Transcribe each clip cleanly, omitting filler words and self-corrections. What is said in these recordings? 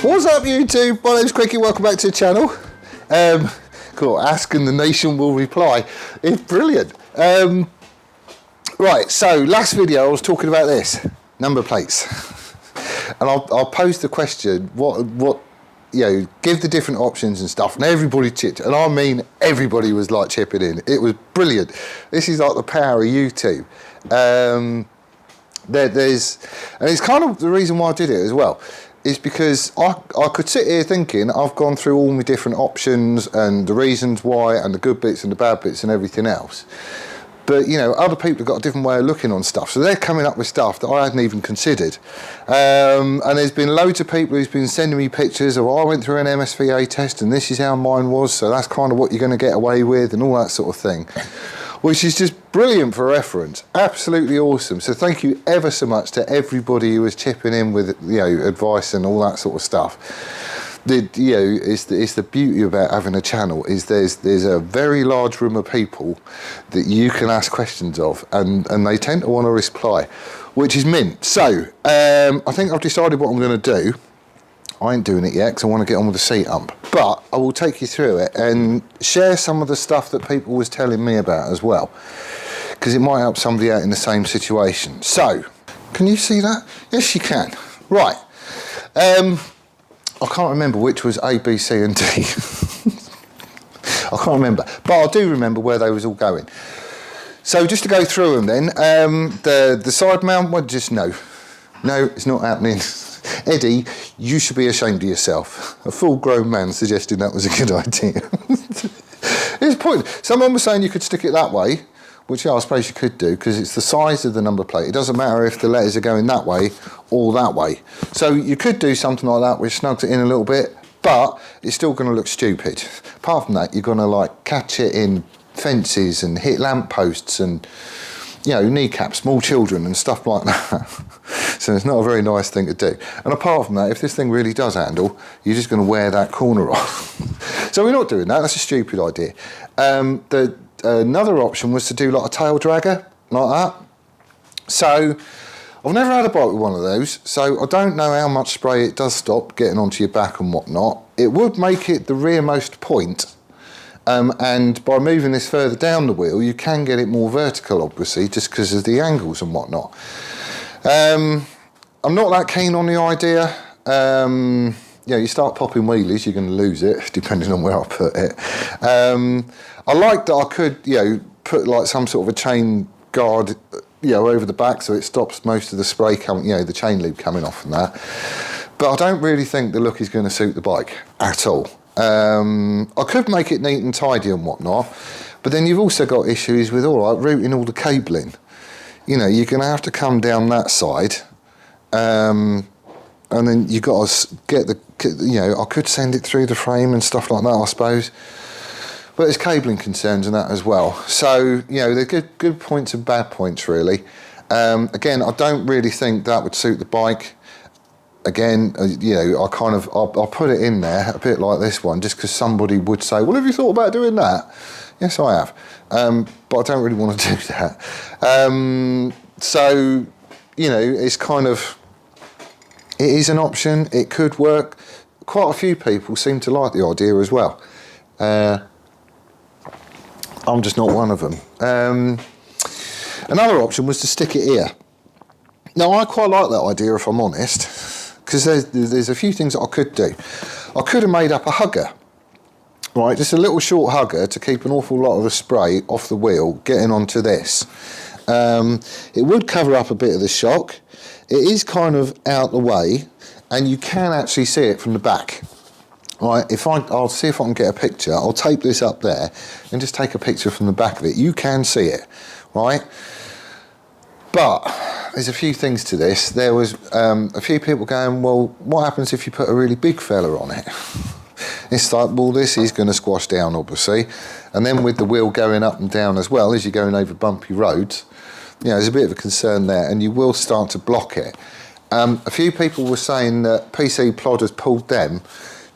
What's up, YouTube? My name's Quickie, welcome back to the channel. Cool, ask and the nation will reply. It's brilliant. Right, so last video I was talking about this, number plates. And I'll pose the question, what, you know, give the different options and stuff, and everybody chipped, and I mean everybody was like chipping in. It was brilliant. This is like the power of YouTube. And it's kind of the reason why I did it as well, is because I could sit here thinking I've gone through all my different options and the reasons why and the good bits and the bad bits and everything else. But, you know, other people have got a different way of looking on stuff. So they're coming up with stuff that I hadn't even considered. And there's been loads of people who's been sending me pictures of, oh, I went through an MSVA test and this is how mine was, so that's kind of what you're going to get away with and all that sort of thing. Which is just brilliant for reference. Absolutely awesome. So thank you ever so much to everybody who was chipping in with, you know, advice and all that sort of stuff. You know, it's the beauty about having a channel is there's a very large room of people that you can ask questions of, and they tend to want to reply, which is mint. So I think I've decided what I'm going to do. I ain't doing it yet because I want to get on with the seat hump, but I will take you through it and share some of the stuff that people was telling me about as well, because it might help somebody out in the same situation. So, can you see that? Yes, you can. Right. I can't remember which was A, B, C and D. I can't remember, but I do remember where they was all going. So just to go through them then, the side mount, well, just no, it's not happening. Eddie, you should be ashamed of yourself. A full-grown man suggesting that was a good idea. It's pointless. Someone was saying you could stick it that way, which yeah, I suppose you could do, because it's the size of the number plate. It doesn't matter if the letters are going that way or that way. So you could do something like that, which snugs it in a little bit, but it's still going to look stupid. Apart from that, you're going to like catch it in fences and hit lampposts and, you know, kneecap small children and stuff like that. So it's not a very nice thing to do. And apart from that, if this thing really does handle, you're just going to wear that corner off. So we're not doing that. That's a stupid idea. Another option was to do like a tail dragger, like that. So I've never had a bike with one of those, so I don't know how much spray it does stop getting onto your back and whatnot. It would make it the rearmost point. And by moving this further down the wheel, you can get it more vertical, obviously, just because of the angles and whatnot. I'm not that keen on the idea. You know, you start popping wheelies, you're going to lose it, depending on where I put it. I like that I could, you know, put like some sort of a chain guard, you know, over the back so it stops most of the spray coming, you know, the chain loop coming off and that. But I don't really think the look is going to suit the bike at all. I could make it neat and tidy and whatnot, but then you've also got issues with routing all the cabling. You know, you're going to have to come down that side, and then you've got to get the, you know, I could send it through the frame and stuff like that, I suppose. But there's cabling concerns and that as well. So, you know, there's good points and bad points, really. Again, I don't really think that would suit the bike. Again, you know, I'll put it in there a bit like this one, just because somebody would say, well, have you thought about doing that? Yes, I have. But I don't really want to do that. So, you know, it's kind of, it is an option. It could work. Quite a few people seem to like the idea as well. I'm just not one of them. Another option was to stick it here. Now, I quite like that idea, if I'm honest, because there's a few things that I could do. I could have made up a hugger, right? Just a little short hugger to keep an awful lot of the spray off the wheel getting onto this. It would cover up a bit of the shock. It is kind of out the way, and you can actually see it from the back. Right, I'll see if I can get a picture. I'll tape this up there and just take a picture from the back of it. You can see it, right? But there's a few things to this. There was a few people going, well, what happens if you put a really big fella on it? It's like, well, this is going to squash down, obviously. And then with the wheel going up and down as well, as you're going over bumpy roads, you know, there's a bit of a concern there, and you will start to block it. A few people were saying that PC Plodders pulled them,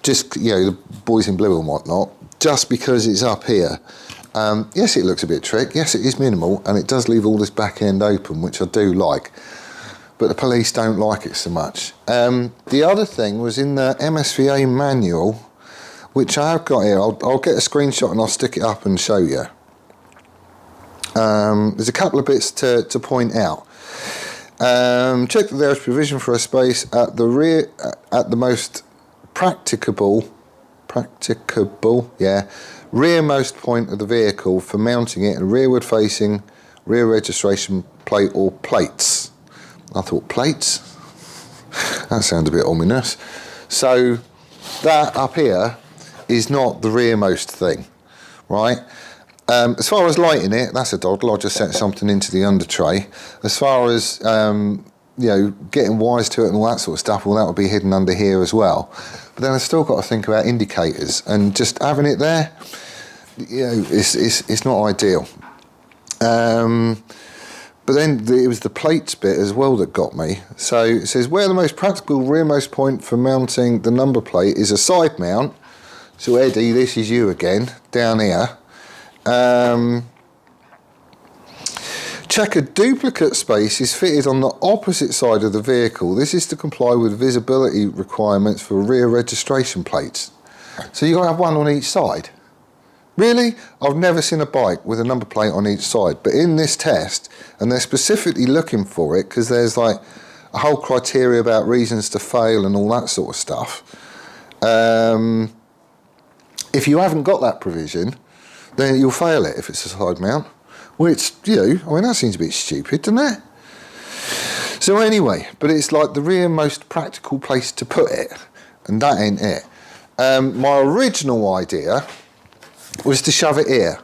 just, you know, the boys in blue and whatnot, just because it's up here. Yes, it looks a bit trick. Yes, it is minimal, and it does leave all this back end open, which I do like. but the police don't like it so much. The other thing was in the MSVA manual, which I have got here. I'll get a screenshot and I'll stick it up and show you. There's a couple of bits to point out. Check that there is provision for a space at the rear, at the most practicable, rearmost point of the vehicle for mounting it in a rearward facing rear registration plate or plates. I thought plates? That sounds a bit ominous. So that up here is not the rearmost thing, right? As far as lighting it, that's a doddle. I'll just set something into the under tray. As far as you know, getting wires to it and all that sort of stuff, well, that will be hidden under here as well. But then I've still got to think about indicators, and just having it there, you know, it's not ideal. But then it was the plates bit as well that got me. So it says, where the most practical rearmost point for mounting the number plate is a side mount. So Eddie, this is you again, down here. Check a duplicate space is fitted on the opposite side of the vehicle. This is to comply with visibility requirements for rear registration plates. So you've got to have one on each side. Really? I've never seen a bike with a number plate on each side, but in this test, and they're specifically looking for it because there's like a whole criteria about reasons to fail and all that sort of stuff. If you haven't got that provision, then you'll fail it if it's a side mount, which, you know, I mean, that seems a bit stupid, doesn't it? So anyway, but it's like the rear most practical place to put it, and that ain't it. My original idea was to shove it here.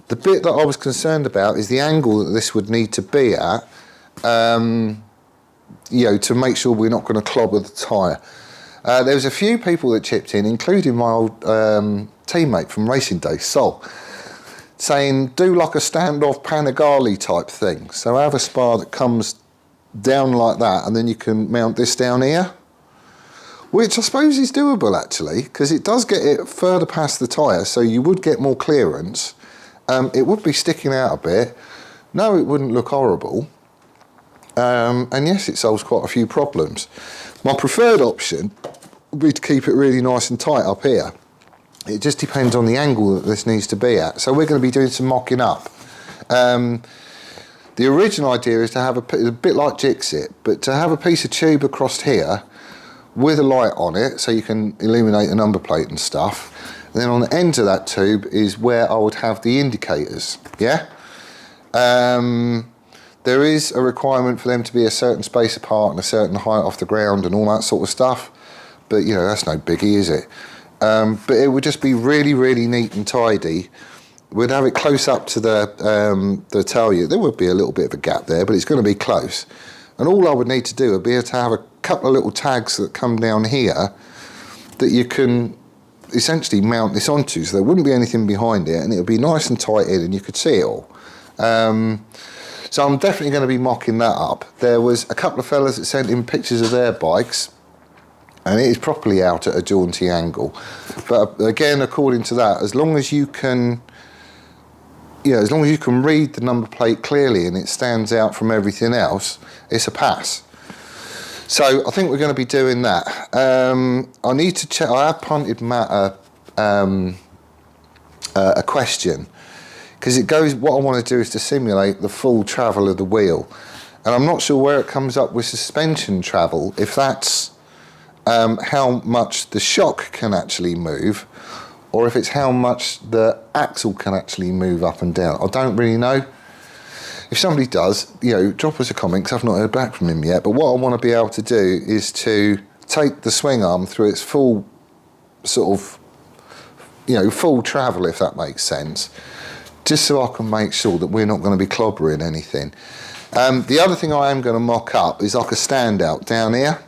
The bit that I was concerned about is the angle that this would need to be at, you know, to make sure we're not going to clobber the tyre. There was a few people that chipped in, including my old teammate from racing days, Sol, saying do like a standoff Panigale type thing. So have a spar that comes down like that, and then you can mount this down here, which I suppose is doable actually, because it does get it further past the tyre, so you would get more clearance. It would be sticking out a bit. No, it wouldn't look horrible. And yes, it solves quite a few problems. My preferred option would be to keep it really nice and tight up here. It just depends on the angle that this needs to be at. So we're going to be doing some mocking up. The original idea is to have a bit like Jixit, but to have a piece of tube across here with a light on it so you can illuminate the number plate and stuff. And then on the end of that tube is where I would have the indicators, yeah? There is a requirement for them to be a certain space apart and a certain height off the ground and all that sort of stuff. But, you know, that's no biggie, is it? But it would just be really, really neat and tidy. We'd have it close up to the tail unit. There would be a little bit of a gap there, but it's going to be close. And all I would need to do would be to have a couple of little tags that come down here that you can essentially mount this onto, so there wouldn't be anything behind it, and it would be nice and tight in and you could see it all. So I'm definitely going to be mocking that up. There was a couple of fellas that sent in pictures of their bikes, and it is properly out at a jaunty angle. But again, according to that, as long as you can, you know, as long as you can read the number plate clearly and it stands out from everything else, it's a pass. So I think we're going to be doing that. I need to check. I have punted Matt a question, because it goes. What I want to do is to simulate the full travel of the wheel, and I'm not sure where it comes up with suspension travel. If that's how much the shock can actually move, or if it's how much the axle can actually move up and down. I don't really know. If somebody does, you know, drop us a comment, because I've not heard back from him yet. But what I want to be able to do is to take the swing arm through its full sort of, you know, full travel, if that makes sense, just so I can make sure that we're not going to be clobbering anything. The other thing I am going to mock up is like a standout down here,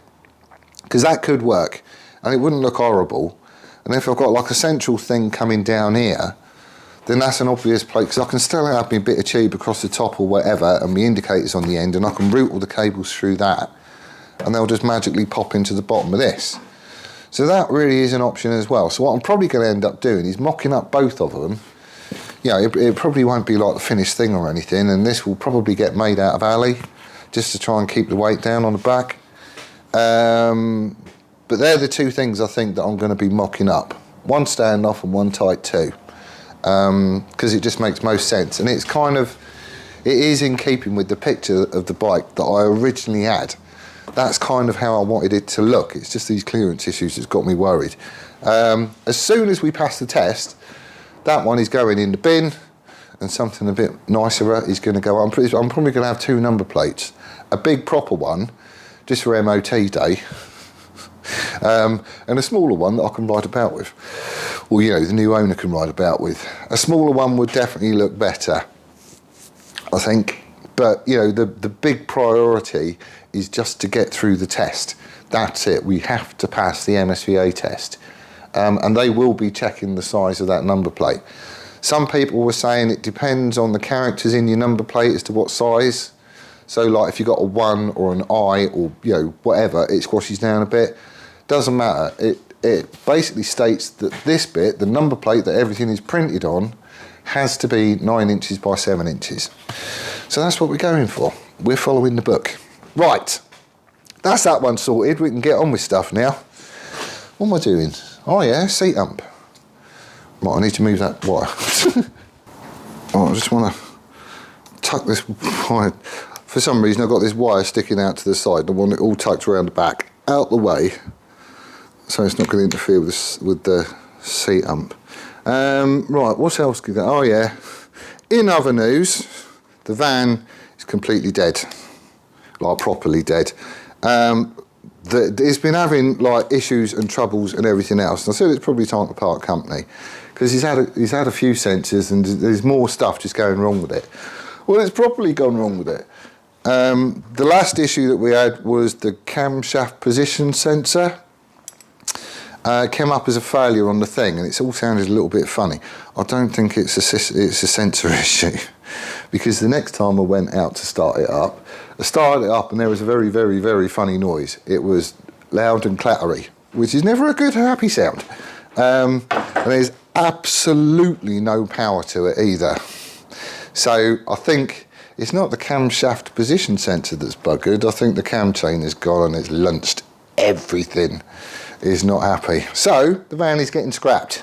because that could work and it wouldn't look horrible. And if I've got like a central thing coming down here, then that's an obvious plate, because I can still have my bit of tube across the top or whatever, and my indicators on the end, and I can route all the cables through that, and they'll just magically pop into the bottom of this. So that really is an option as well. So what I'm probably going to end up doing is mocking up both of them. You know, it probably won't be like the finished thing or anything, and this will probably get made out of alley, just to try and keep the weight down on the back. But they're the two things I think that I'm going to be mocking up. One standoff and one Type 2. Because it just makes most sense. And it's kind of, it is in keeping with the picture of the bike that I originally had. That's kind of how I wanted it to look. It's just these clearance issues that's got me worried. As soon as we pass the test, that one is going in the bin, and something a bit nicer is going to go on. I'm probably going to have 2 number plates. A big proper one, just for MOT day, and a smaller one that I can ride about with. Or, you know, the new owner can ride about with. A smaller one would definitely look better, I think. But, you know, the big priority is just to get through the test. That's it. We have to pass the MSVA test. And they will be checking the size of that number plate. Some people were saying it depends on the characters in your number plate as to what size. So, like, if you've got a 1 or an I or, you know, whatever, it squashes down a bit. Doesn't matter. It basically states that this bit, the number plate that everything is printed on, has to be 9 inches by 7 inches. So that's what we're going for. We're following the book. Right, that's that one sorted. We can get on with stuff now. What am I doing? Oh yeah, seat hump. Right, I need to move that wire. Oh, I just want to tuck this wire. For some reason I've got this wire sticking out to the side. I want it all tucked around the back, out the way, so it's not going to interfere with the seat hump. Right, what else could go? Oh yeah, in other news, the van is completely dead, like properly dead. It's been having like issues and troubles and everything else. And I said it's probably time to part company because he's had a few sensors and there's more stuff just going wrong with it. Well, it's properly gone wrong with it. The last issue that we had was the camshaft position sensor. Came up as a failure on the thing, and it's all sounded a little bit funny. I don't think it's a sensor issue, because the next time I went out to start it up, I started it up and there was a very, very, very funny noise. It was loud and clattery, which is never a good, happy sound. And there's absolutely no power to it either. So I think it's not the camshaft position sensor that's buggered. I think the cam chain has gone and it's lunched everything. Is not happy. So the van is getting scrapped.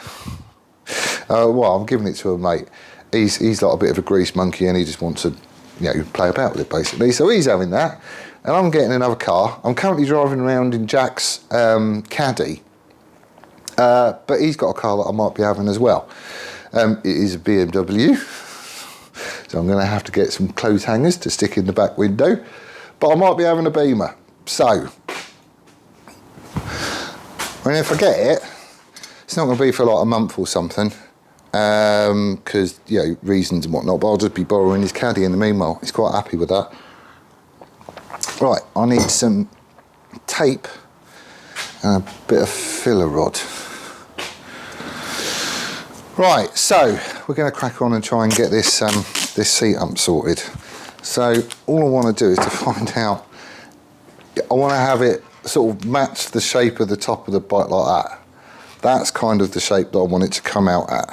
Well, I'm giving it to a mate. He's like a bit of a grease monkey and he just wants to, you know, play about with it basically. So he's having that, and I'm getting another car. I'm currently driving around in Jack's Caddy, but he's got a car that I might be having as well. It is a BMW, so I'm going to have to get some clothes hangers to stick in the back window. But I might be having a Beamer. So. And if I get it, it's not going to be for like a month or something, because, you know, reasons and whatnot, but I'll just be borrowing his caddy in the meanwhile. He's quite happy with that. Right, I need some tape and a bit of filler rod. Right, so we're going to crack on and try and get this this seat hump sorted. So all I want to do is to find out, I want to have it sort of match the shape of the top of the bike like that. That's kind of the shape that I want it to come out at.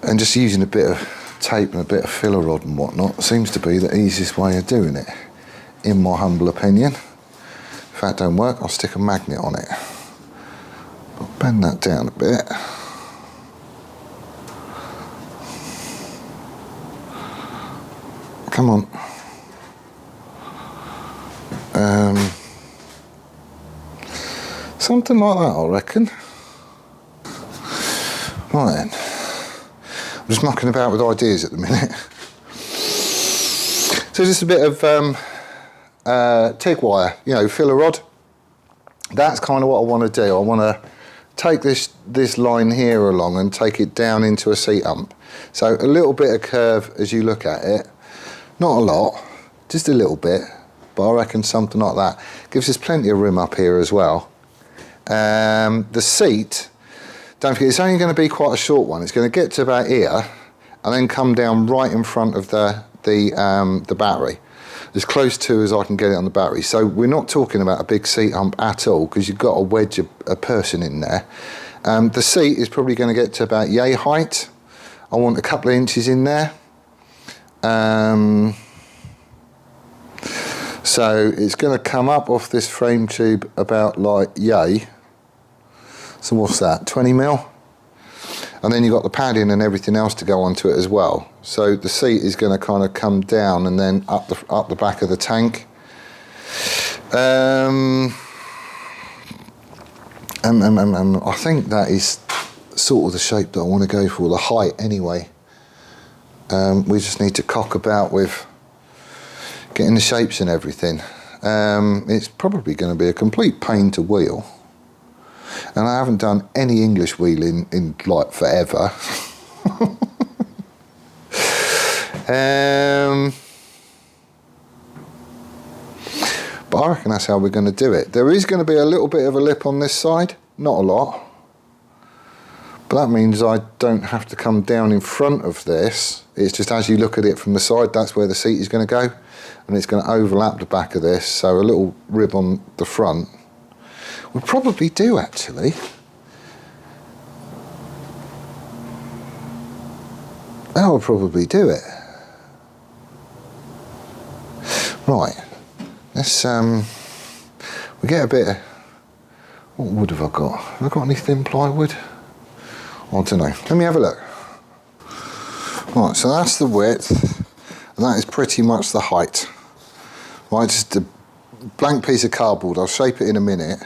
And just using a bit of tape and a bit of filler rod and whatnot seems to be the easiest way of doing it, in my humble opinion. If that don't work, I'll stick a magnet on it. I'll bend that down a bit. Come on. Something like that, I reckon. Right then. I'm just mucking about with ideas at the minute. So just a bit of TIG wire, you know, filler rod. That's kind of what I want to do. I want to take this line here along and take it down into a seat hump. So a little bit of curve as you look at it. Not a lot, just a little bit. But I reckon something like that gives us plenty of room up here as well. The seat, don't forget, it's only going to be quite a short one. It's going to get to about here and then come down right in front of the battery, as close to as I can get it on the battery. So we're not talking about a big seat hump at all, because you've got to wedge a person in there. The seat is probably going to get to about yay height. I want a couple of inches in there. So it's going to come up off this frame tube about like yay. So what's that, 20 mil? And then you've got the padding and everything else to go onto it as well. So the seat is going to kind of come down and then up the back of the tank. I think that is sort of the shape that I want to go for, the height anyway. We just need to cock about with getting the shapes and everything. It's probably going to be a complete pain to wheel. And I haven't done any English wheeling in like forever. But I reckon that's how we're going to do it. There is going to be a little bit of a lip on this side, not a lot. But that means I don't have to come down in front of this. It's just as you look at it from the side, that's where the seat is going to go. And it's going to overlap the back of this, so a little rib on the front. We probably do actually. That would probably do it. Right, let's we get a bit of, what wood have I got? Have I got any thin plywood? I don't know. Let me have a look. Right, so that's the width, and that is pretty much the height. Right, just a blank piece of cardboard. I'll shape it in a minute.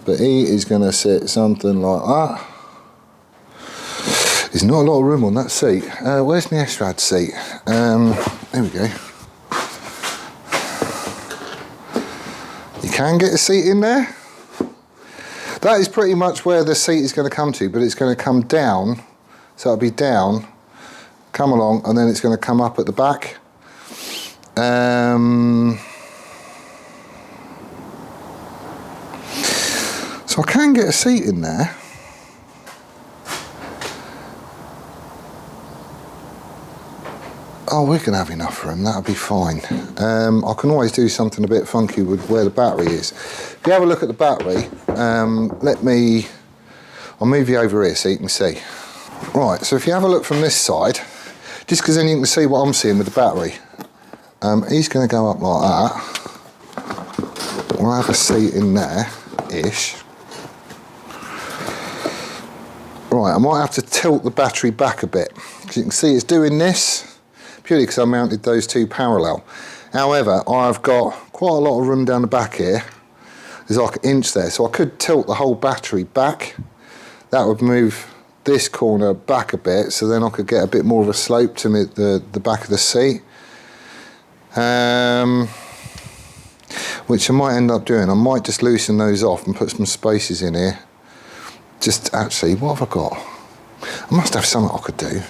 But he is going to sit something like that. There's not a lot of room on that seat. Where's my Estrad seat? There we go. You can get a seat in there. That is pretty much where the seat is going to come to, but it's going to come down. So it'll be down, come along, and then it's going to come up at the back. So I can get a seat in there. Oh, we can have enough room, that'll be fine. I can always do something a bit funky with where the battery is. If you have a look at the battery, I'll move you over here so you can see. Right, so if you have a look from this side, just because then you can see what I'm seeing with the battery. He's going to go up like that. We'll have a seat in there-ish. Right, I might have to tilt the battery back a bit, because you can see it's doing this, purely because I mounted those two parallel. However, I've got quite a lot of room down the back here. There's like an inch there, so I could tilt the whole battery back. That would move this corner back a bit, so then I could get a bit more of a slope to the back of the seat. Which I might end up doing. I might just loosen those off and put some spaces in here. Just actually, what have I got? I must have something I could do.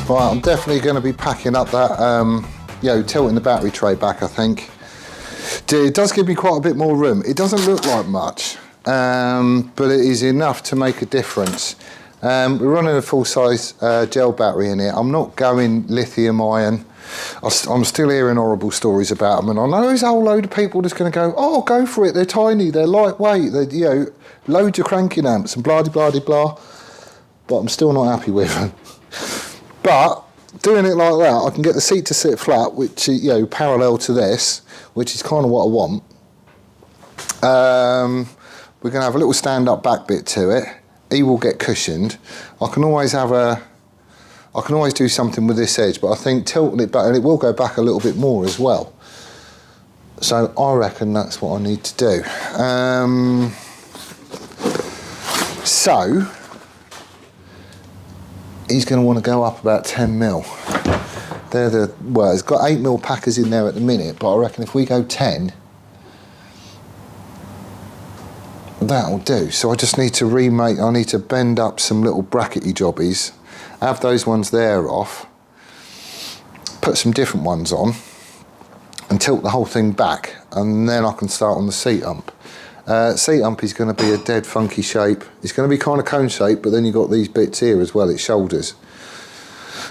Right, I'm definitely going to be packing up that, tilting the battery tray back, I think. It does give me quite a bit more room. It doesn't look like much, but it is enough to make a difference. We're running a full-size gel battery in here. I'm not going lithium ion. I'm still hearing horrible stories about them, and I know there's a whole load of people that's going to go, oh, go for it, they're tiny, they're lightweight, they're, loads of cranking amps and blah-de-blah-de-blah, but I'm still not happy with them. But doing it like that, I can get the seat to sit flat, which is, parallel to this, which is kind of what I want. We're going to have a little stand-up back bit to it. He will get cushioned. I can always do something with this edge, but I think tilting it back, and it will go back a little bit more as well. So I reckon that's what I need to do. So he's going to want to go up about 10 mil. It's got 8 mil packers in there at the minute, but I reckon if we go 10, that'll do. So I just need to I need to bend up some little brackety jobbies, have those ones there off, put some different ones on and tilt the whole thing back, and then I can start on the seat hump. Seat hump is going to be a dead funky shape. It's going to be kind of cone shape, but then you've got these bits here as well, its shoulders.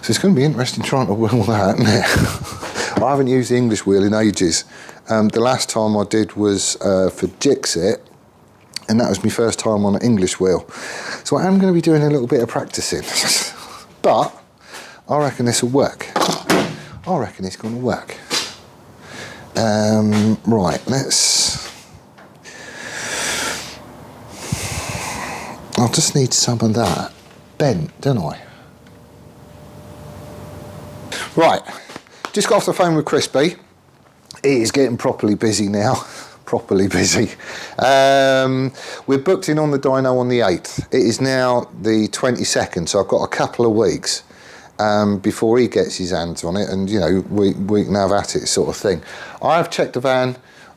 So it's going to be interesting trying to wheel that, isn't it? I haven't used the English wheel in ages. The last time I did was for Jixit, and that was my first time on an English wheel. So I am going to be doing a little bit of practicing. But I reckon this will work. I reckon it's going to work. Right, I'll just need some of that bent, don't I? Right, just got off the phone with Crispy. It is getting properly busy now. Properly busy. We're booked in on the dyno on the 8th. It is now the 22nd, so I've got a couple of weeks before he gets his hands on it, and you know, we can have at it sort of thing. I have checked the van.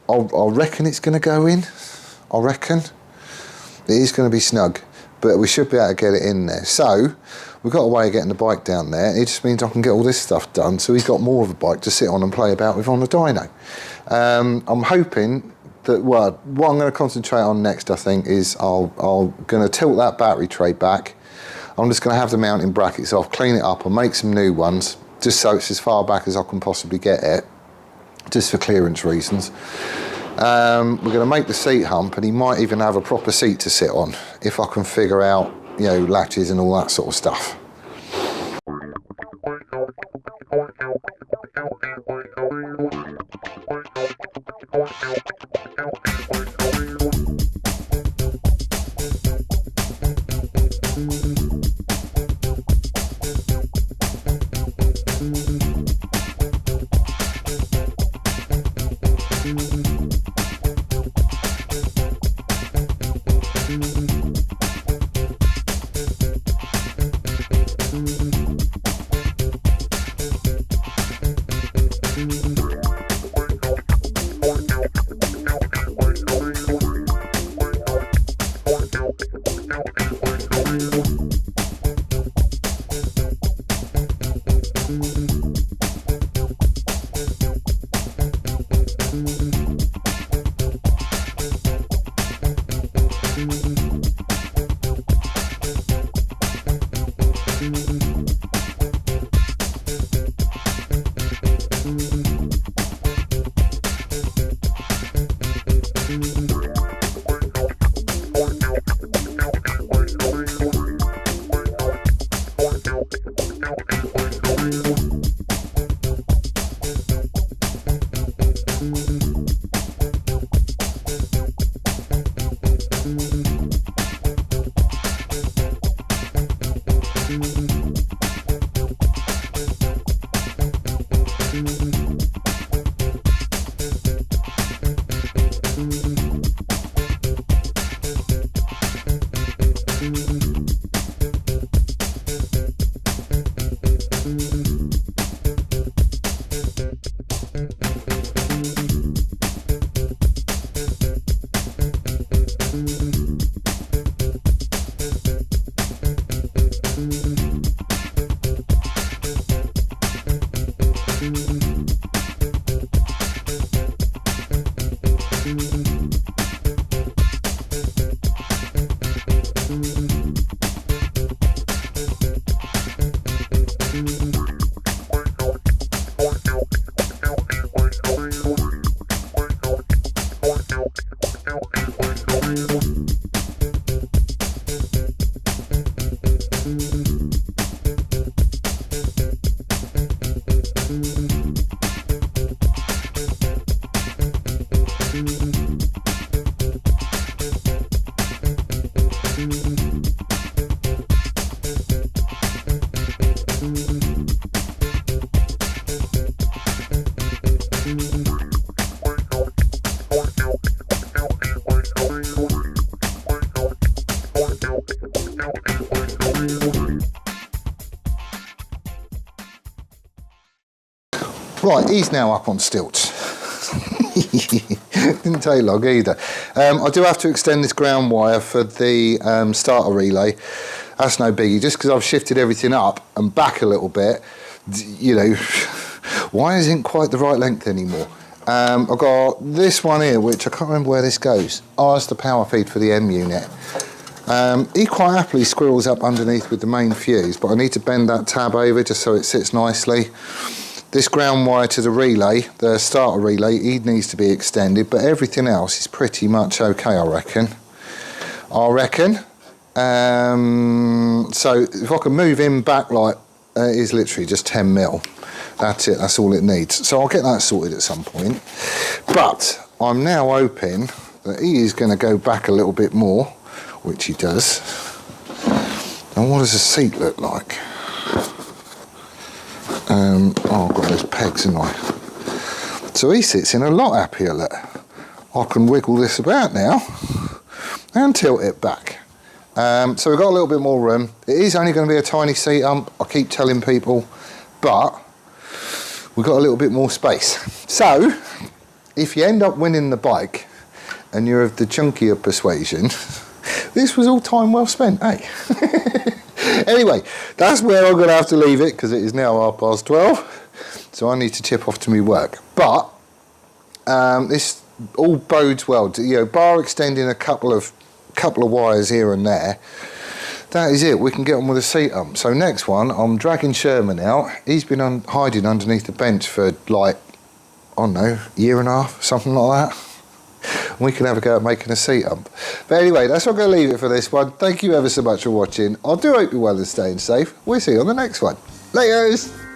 I reckon it's going to go in. I reckon it is going to be snug, but we should be able to get it in there. So we've got a way of getting the bike down there. It just means I can get all this stuff done, so he's got more of a bike to sit on and play about with on the dyno. I'm hoping that, well, what I'm going to concentrate on next, I think, is I'm going to tilt that battery tray back. I'm just going to have the mounting brackets off, clean it up, and make some new ones, just so it's as far back as I can possibly get it, just for clearance reasons. We're going to make the seat hump, and he might even have a proper seat to sit on, if I can figure out, you know, latches and all that sort of stuff. Right, he's now up on stilts. Didn't take long either. I do have to extend this ground wire for the starter relay. That's no biggie. Just because I've shifted everything up and back a little bit, you know, Why isn't quite the right length anymore? I've got this one here, which I can't remember where this goes. Oh, that's the power feed for the M unit. He quite happily squirrels up underneath with the main fuse, but I need to bend that tab over just so it sits nicely. This ground wire to the relay, the starter relay, he needs to be extended, but everything else is pretty much okay, I reckon. So if I can move him back, like, it is literally just 10 mil. That's it, that's all it needs. So I'll get that sorted at some point. But I'm now hoping that he is going to go back a little bit more, which he does. And what does the seat look like? Oh, I've got those pegs, haven't I? So he sits in a lot happier, look. I can wiggle this about now and tilt it back. So we've got a little bit more room. It is only going to be a tiny seat hump, I keep telling people, but we've got a little bit more space. So, if you end up winning the bike and you're of the chunkier persuasion, this was all time well spent, eh? Anyway, that's where I'm going to have to leave it because it is now 12:30. So I need to tip off to my work. But this all bodes well. You know, bar extending a couple of wires here and there. That is it. We can get on with the seat hump. So next one, I'm dragging Sherman out. He's been hiding underneath the bench for like, I don't know, year and a half, something like that. And we can have a go at making a seat hump. But anyway, that's what I'm going to leave it for this one. Thank you ever so much for watching. I do hope you're well and staying safe. We'll see you on the next one. Laters!